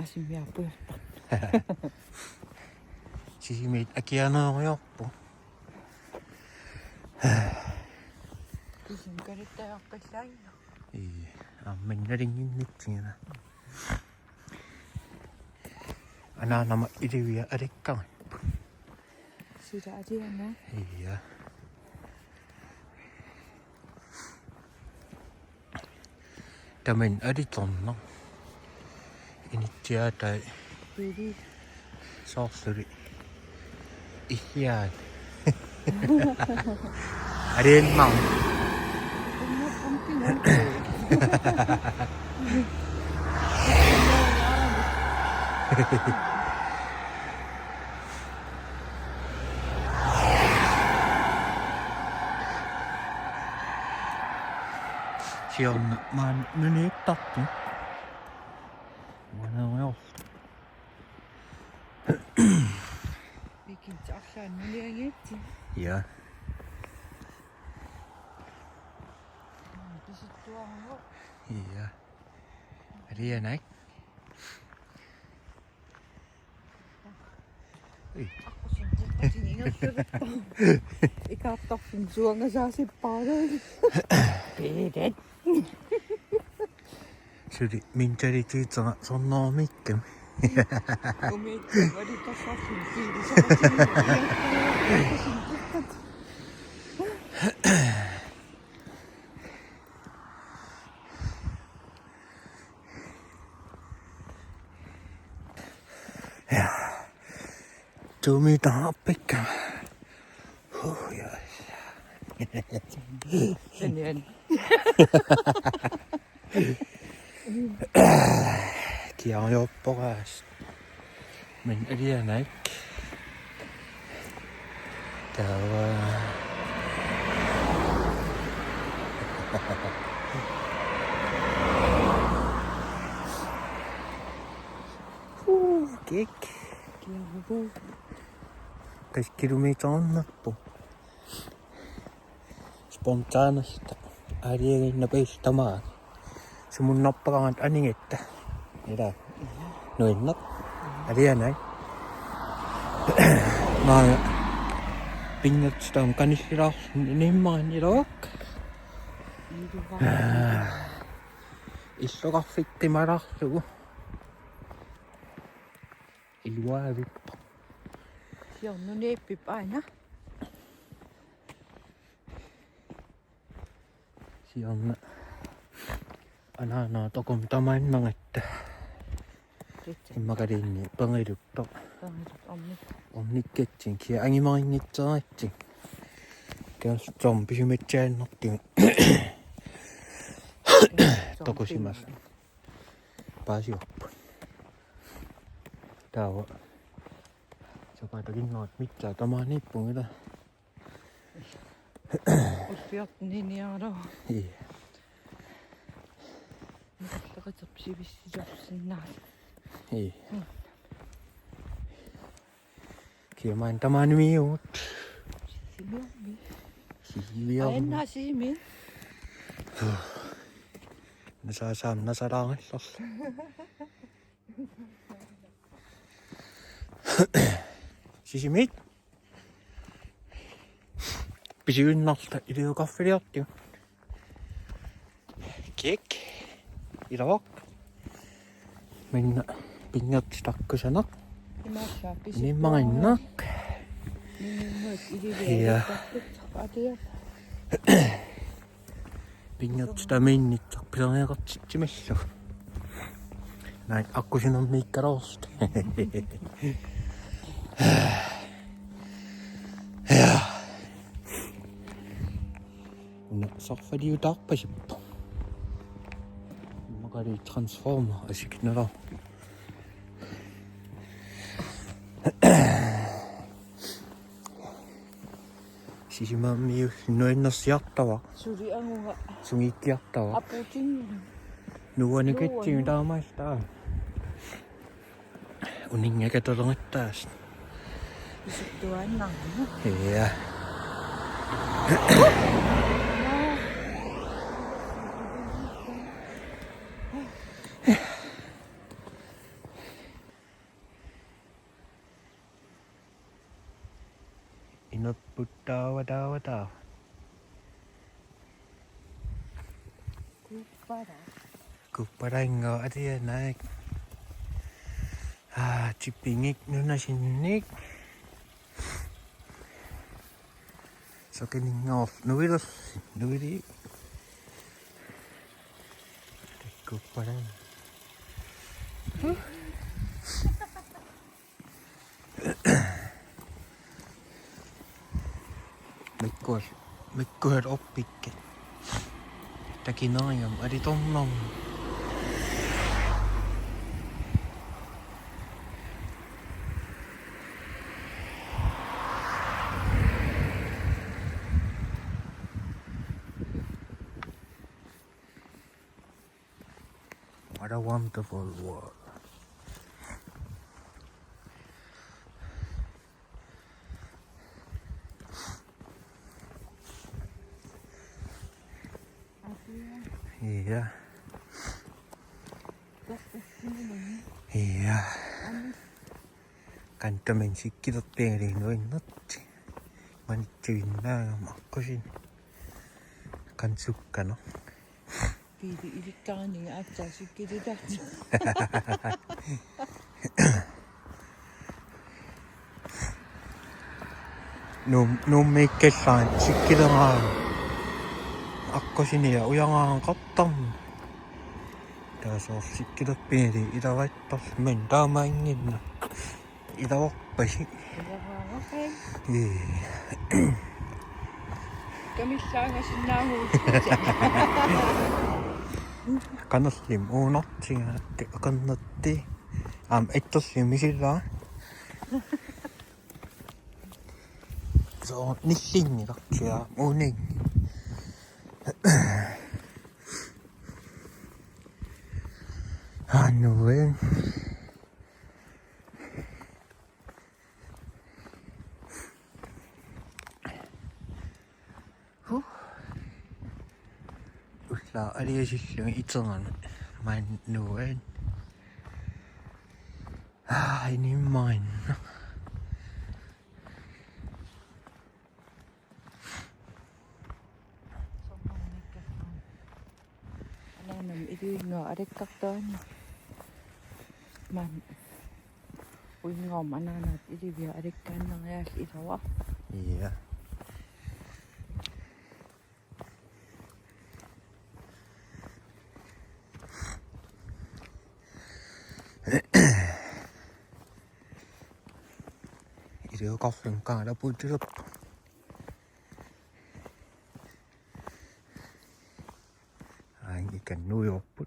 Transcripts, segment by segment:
Asimmiarpuerpa. Sisimit akianooriorpu. Kisimkarittajaqqallaanno. Amminnaringinnitsiina. Anaanama ilivia alikkarippu. Sida adiana. Iya. Tamen aditorna. Initiatai. Pili. Sorcery. Ihjaan. Adenmang. Sian man menettattu. Mana Vikin tsallaan muliangetti. Ja. Pisuttuarneq. Ja. Culinary. Ikaptarfin suangasaasippaalaali. Pedet. Suri mintaritiitsana sonnoomikkem. Umiitti vaditassafin fiilisaatiina. Ja. Tuumitaan appikka. Ja. Sen Kia on joppokas. Men Culinary. Täällä kek. kiavu. Kas kilometer nappu. Spontaanista. Äidien napistamaan. Se mun nappakaan aningetta. Mitä? Noin Culinary. Mä pingat sitä on kanissilla nimmaan ilok. Iso kaffitti marahtuu. Ilua vippa. Se on no neppip aina. Se on ananaa tokom tamannang että. Mä kädin pangidutto. On nikketsin kia angimaringitsaatsin. Käs zombisymitsäännotti. Tokusimassa. Pääsi oppuun. Tää on. Se paitakin noit mitään tamaa nippungita. Ospiat niin jäädä. Ei. Mitä katsopsi vissi jopsin näin. Ei. Kieman taman miut. Siviami. Enää siimin. Nasa samna sarangellos. Sisimit. Pisyynnalta iliokaffeliatti. Kek. Ilok. Minna pingat stakkusanak. Niin mainnak. Ja pingat sitä minnit pitää katsitsimissa. Näin akkusin on miikka rosta. Ja. No soffadi utappasippa. Mä kädin transforma asiknella. Siis mä noinnas jattava. Suri anguga. Sungikki jattava. Aputin. Nuoni kyttiin taamaista. Uninga katolongat taas. Pisuttuarneq. Ja. 와다. 굿바다. Kupparengo adia naik. Cipingik nuna sinik. So kening off nuiros nuiri. Kuppareng. Mikkur oppikke. Takin noyam adi tomnom. What a wonderful world. Iya. Iya. Kantamen sikidot peri noin notsi. Manitsuin na makkosin. Kansukka no. Piiri ilikkaani atsa sikkiditatsa. No meikkelaan sikkidangaan. Akkosini ja ujangaan kattam. Tässä on sikkidot peri ida vaittas mentaa maingin. Ida oppasi. Okei. Iya. Kamissaan sinä huusit. Kannattiin uunotsi ja kannatti. Ettosi misillä. Se on nissingi kaksia uunin. Annoin. Ulla ali silloin itsengan. Mä en nuen. Ai niin main. Alanam iluingo arekkaktaani. Man uingom ananat ilivia arekkaannaas ilawa. Iya. Irio kaffin kaada puitirop. Ikan nui oppun.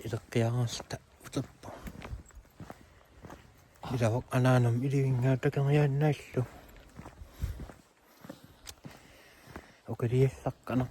Ilokkeangasta utoppo. Ilawak ananam ilivingaa takangajan näillu. Okeriessakkanak.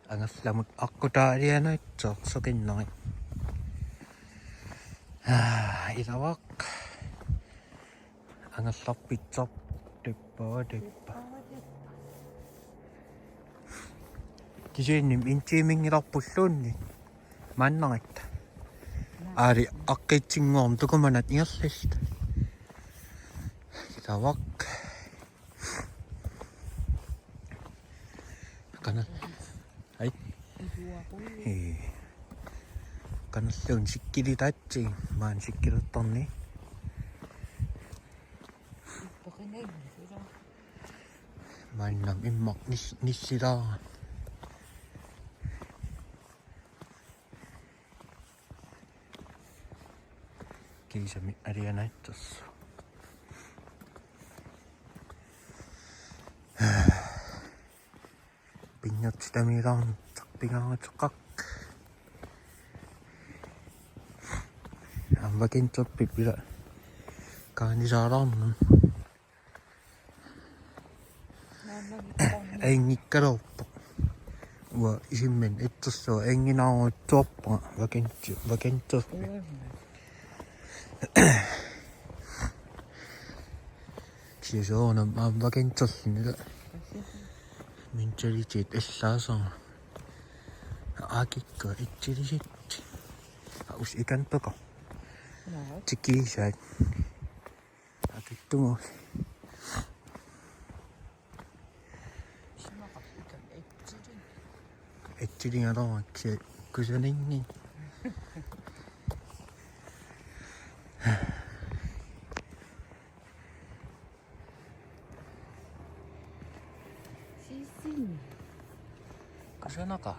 Angas lamut aku tadi na cok sokin noy. Ilawak. Angas lapit cop depa. Kisenim inchiming rappullunni. Mannangit. Ari akkitsingom tukumanat ingassista. Ilawak. Kanat. Ai. Kanat on sikkili tatsi. Maan sikkilot tonni. Mannam immak nissidaan. Kiisami aria näyttässä. Pinnat sitä miraan. Takpikaan tsakak. Ambakin tsoppi pidä. Kaani saadaan. Ei ngikkaroppo. Ua isimmen ettossa engina on toppa vakentto. Siis on vakentto sinne. Min tjelitit essaasaan. Akikka ittilisit. Us ikan paka. Tikiisät. Akittumus. Ettilin aloaksi kysynin. Sisin. Kysynaka.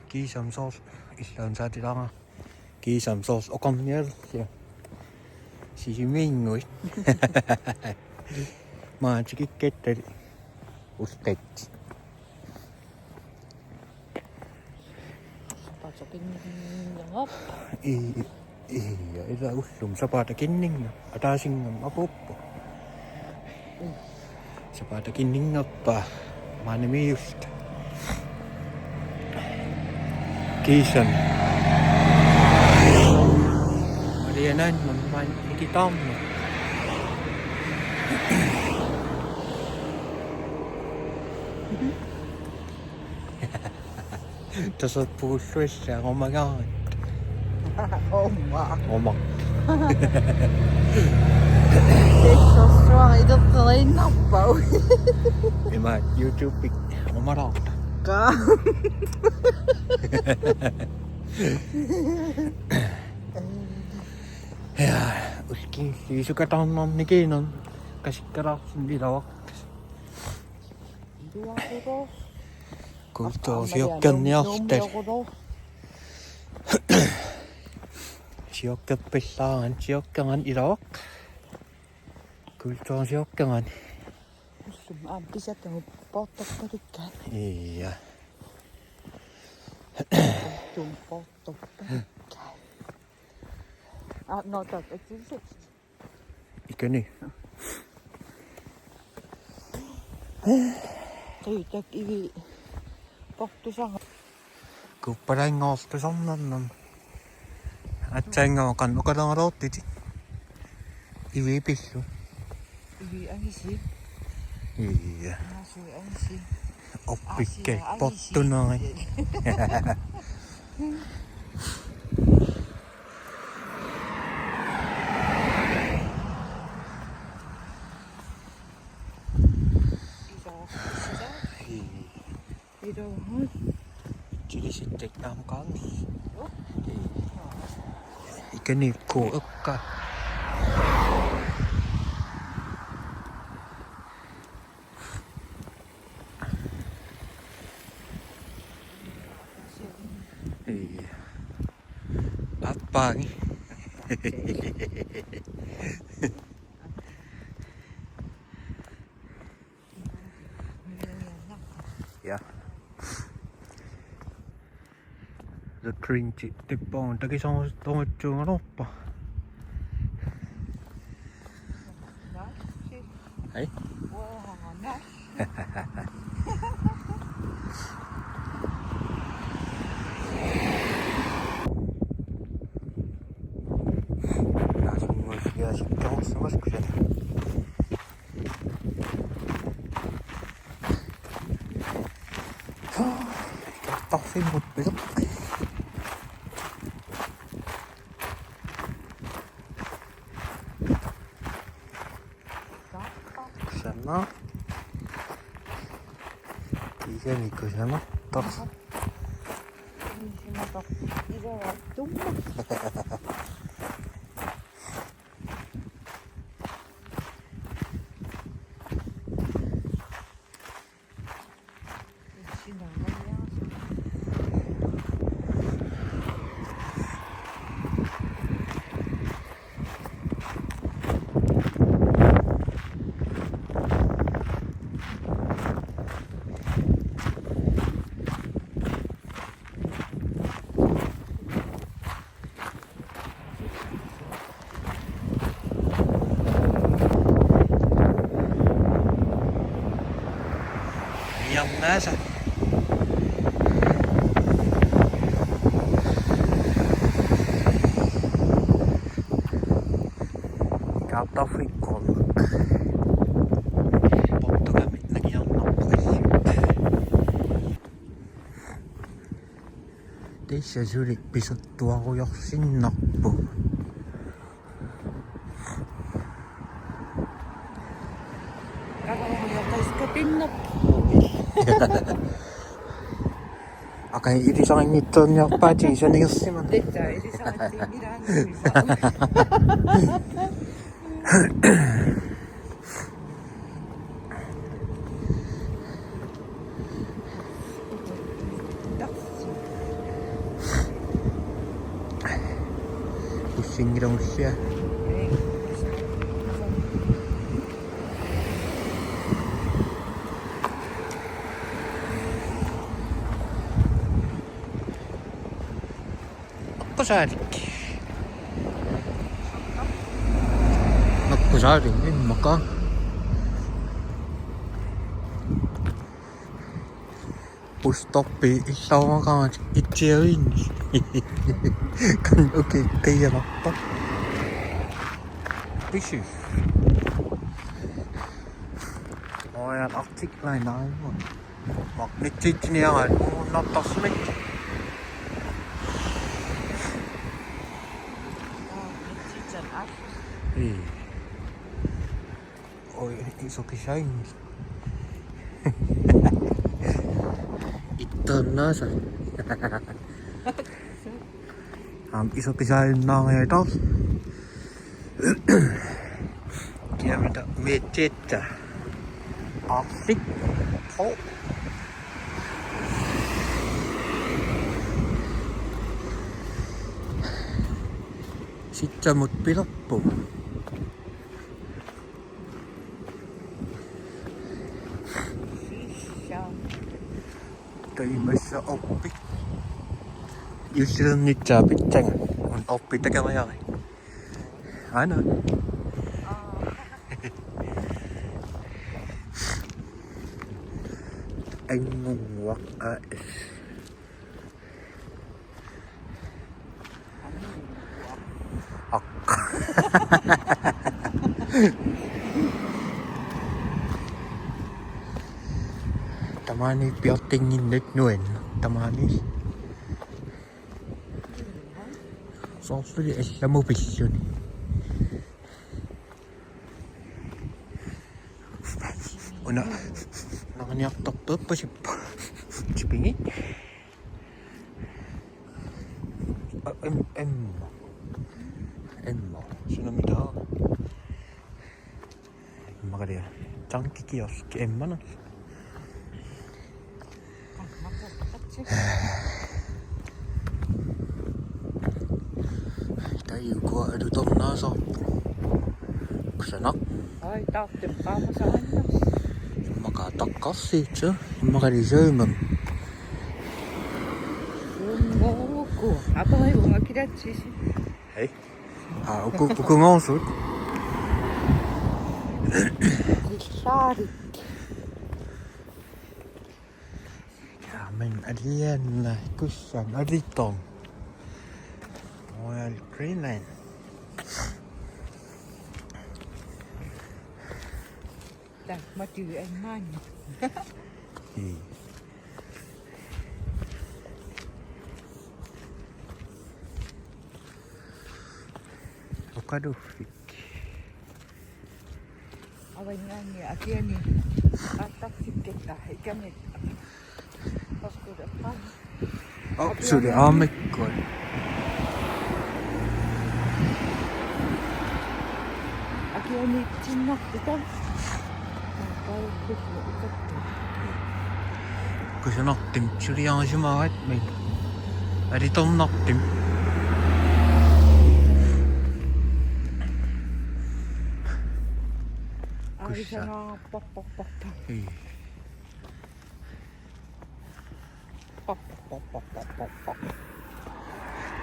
Kiisamsoos illan saatilaanga. Kiisamsoos okammielsiä. Sisimingui. Maansikin ketteli. Ustetti. Iya, ila ullum sapata kinninga. Atasingam apuppo. Sapata kinningappa. Manimi just. Kiisan. Marianan man ikitamma. Tässä puhuisuissa on omagaan. Oma. Tässä on suora iduttelei nappau. Mä YouTube oma rauta. Ja uskin siisukataan on nikin on käsikkäraatsin ilawakkas. Iduakudos. Kultaus jokkan jahtel. Siokkat pellaan, siokkaan ilawak. Kultaus jokkaan. Mä pisätän pottosta tykkään. Iya. Tuun pottosta tykkään. No tot, et siis siksi. Eikö niin? Tyytök ivi pottusaha. Kupparengolta sannan. Atsenga kannukadaan rottiti. Ivi pillu. Ivi äisi. Iya. Asu äisi. Oppikke pottunai. Idohan. Jadi sitten kanssa. Eikö niin kuukka? Iya. Apa nih? Ja. The cringe tippoon teki semmoset toitsuun loppa. Hei. Langsung muss ja sitten tuossa vaskosella. Toffi mut pisu. Sana. Tiga niku sana. Tos. Nhầm nè sao? Noord-Afrikkolk. Pottoga mitnäkin on noppuisin. Tässä syri pisuttua jo sinnappu. Akan iri sangit on ya paji sa niyo siman. Detta iri sangit mirang Pusing dong siya. Nokkosaarikin. Nokkosaarin, en makaan. Busstoppi isaumakaan itseäin. Kan okei teidän nappa. Pysy. Ojan artiklein aivan. Magnetitkin ja nattas mit. Ei. Oi, iso kisain. Itton nasa. Iso kisain nangya taas. Kia mitä mietittä. Artik. Oh. Sitten mut pilappu. Ihmeessä oppi. Jos sillä nyt saa pitää, on oppi tekemään jälleen. Aina. Anh ngung hoặc Tamani piottingin nyt nuen. Tamani. Sosuri essa mobisyoni. Una. Nakaniak top pa siya. Sipingin. Emma. Sino mitä on? Makaria. Tankkikioski. Emma na. Tayo ko ado tong nasa. Kusanak. Ai, tauttem kaamassa annas. Makatakkas siitä. Makari söymän. Sungoku. Apa ai unga kidatsis. Hei. Uku ngonsut. Saarit. Men alien kussan aditon. Royal Greenland. Tää mä tyy en maini. Okadufik. Avainyani akieni. Attafiketta ikäni. Oh, sudah amikon. Akieni cinnakta. Kun se nottim, sudah yang semua at me. Ada tom nottim. Ai sana pop. Pop.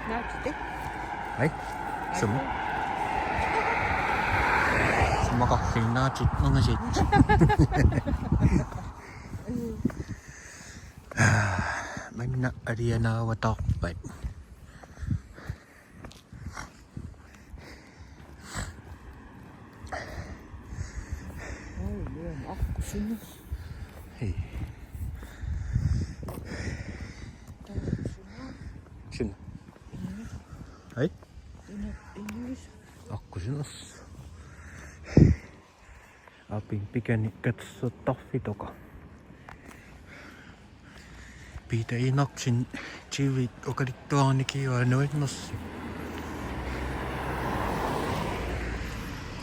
Näytti. Hei, semua. Semua kahvin najit mga sit. Mana Ariana watakbat. Akkusunus. Hei. Sinne. Hei. Akkusunus. Apin pikeni katso toffi toka. Piitä inoksin chivi okalittuanikin jo noinnossi.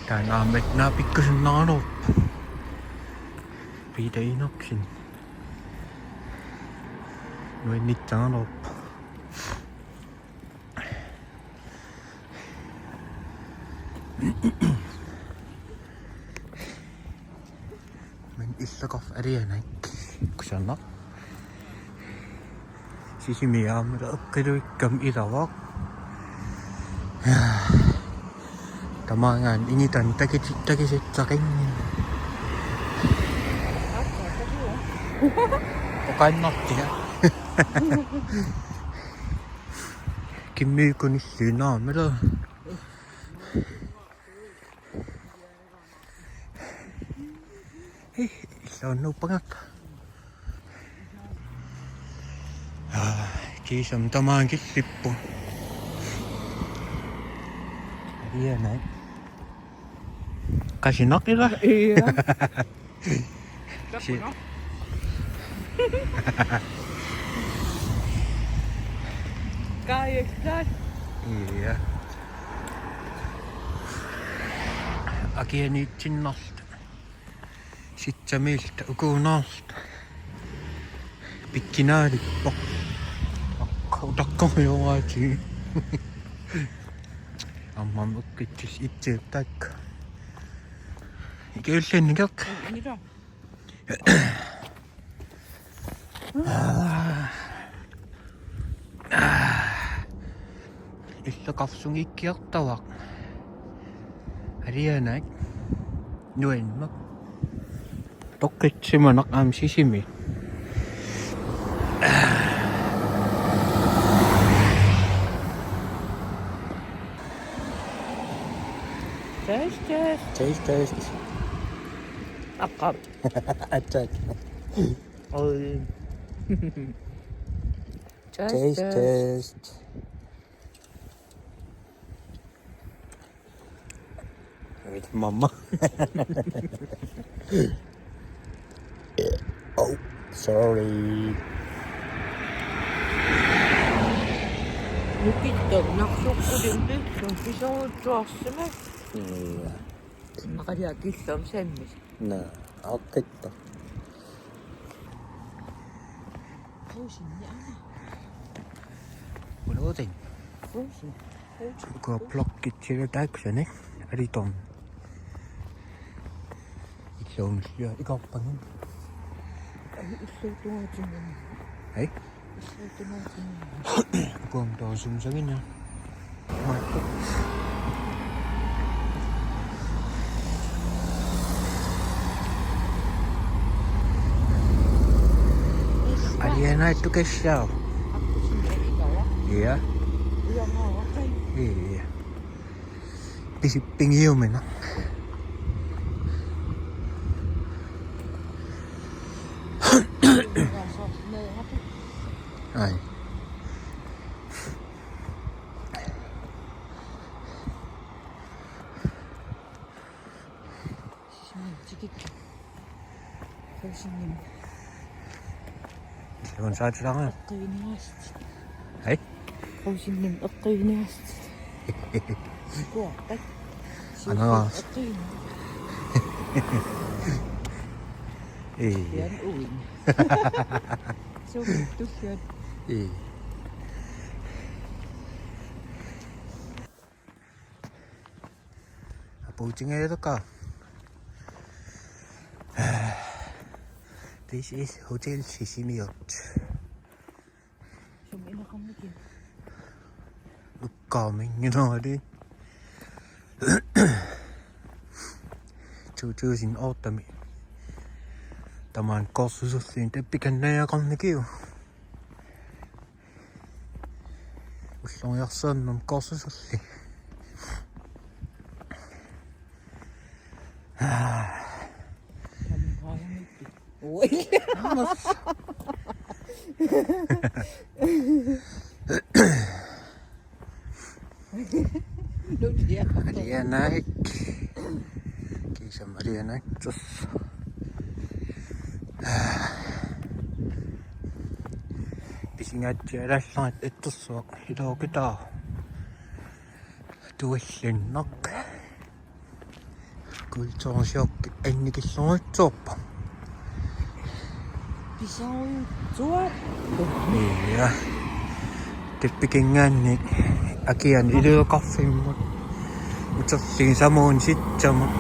Tän aamet nää pikkasen naanoppu. Piitä inoksin. Noin niitä naanoppu. Men issakaf äriänäin. Kusana. Sisimiaamira okkiluikkam irawak. Tamangan initan takisit sakingin. Okannattia. Kimmyykunissyy naamira. Se on nupangat. Kiisam tamaankin lippu. Hienoin. Kasinakilla? Iya. Kaieksaan. Iya. Akieni sinnasta. Sitten miltä ukunasta. Pikkinäärippo. Takko joaisi. Amma mukkitsis itse taikka. Kyllä sen kelkka. Mitä? Issa kafsun ikkiottava. Rienäin. Nuenma. Tokkitsimanak am sisimi. Taste. Akap. Attack. Oi. Taste. With mama. Oh, sorry. Nyt on naksukkuuden pyhtsön pisoon tuossemme. Iya. Nakadia kissom semmis. Nah, oketta. Kuusin ja aina. Kuusin. Kuusin. Kun blokkit siellä täykseni. Eli ton. Itse on syö ikoppanen. Iso tuotinen. Hei? Iso tuotinen. Kun tuon sun sekin ja. Maikko. Alia näittu kesää. Akkusin eritoa. Iya. Iya maa kai. Iya. Pisipping hiumena. Ai. Se on saatu sanaa. Hei? Kausinnin ottoini asti. Kuotta. Anna alas. Ei. Pian uin. Sovittu syöt. Ei. Puhutin ei toka. This is Hotel Sisimiot. Sun inakammekin. Lukkaamin noin. Tyysin oottami. Tämän kossusussiin teppikennä ja kannekin. Ussa on jossain kossusussi. Oi. Marianeq. Kiisa Marianeq tuossa. Pisingaatsialallaat ittussua ilookitaa. Tuillinnaq. Kultsuursiokki annikissuritsuuppa. Pisuttuarneq. Iya. Tippikingaanni akian iluuqarfimmut. Utersiin samuun sitsamut.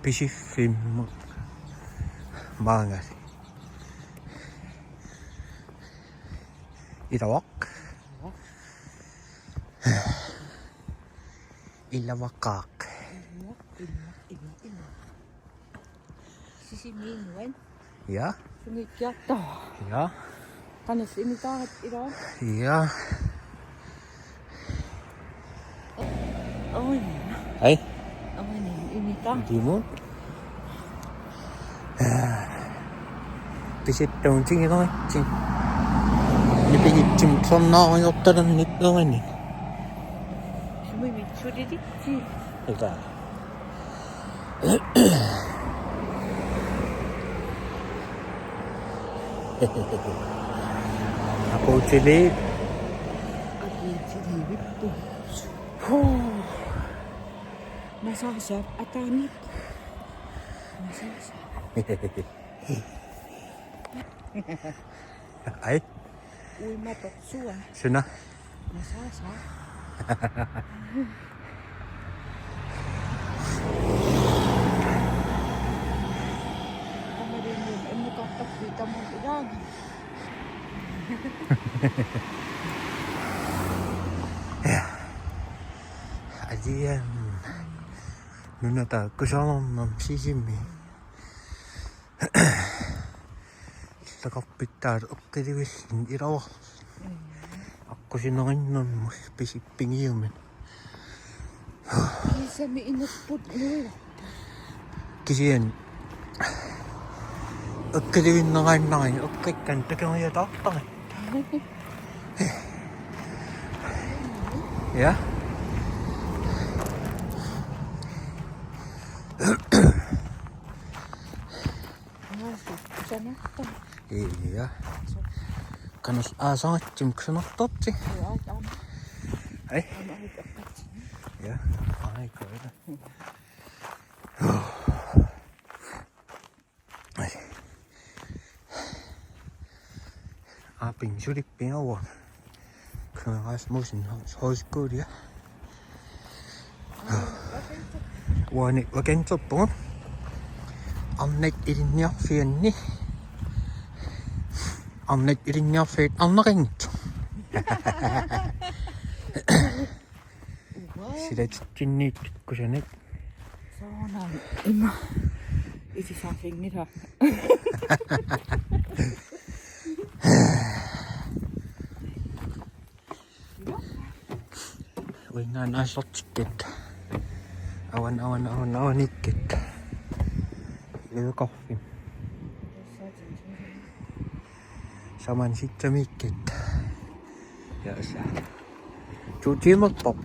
Pisiffimmut. Maangasi. Ilawaq. Ilawaqaaq. Sisimiinuan. Ja. Sungikiattaa. Ja. Kannas imitaat ilaan. Ja. Oi. Hei. Oi imitaan. Dimun. Pisittuun tingiloitsin. Nipigitsim sonnaa jottaran nyt noin. Sumi mitsuritsi. Eikä. Aku cili. Apiitsili vittu. Masasa atanip. Masasa. Ai. Uimatot sua. Sinä. Masasa. Tämä rinnin emme kattaa siitä mun ilan. Ajian. Nunata kusalamam sisimmi. Takappittaa okkelivissin irawa. Akko sinangin mus pisippingiumin. Kisami inupput nuilla. Kisien okkelivin nangain okkekkan tekemään ja tahtoi. Ja? Iya. Kannas aasangitsim ksunartorti. Ei? Ja, aikoina. Ai. Apin sulippiin auon. Kyllä muisin hoiskuudia. Uani rakentoppuun. Annek irinjaffienni. Annek irinjaffeet annarengt. Sitä sitten niitä pikkusen. Saanaan imma. Isi saa fingita. Uingaan aisotsikket. Awan ikket. Ilö kahvi. Saman sitten mikket. Ja sä. Tuut ilmat pop.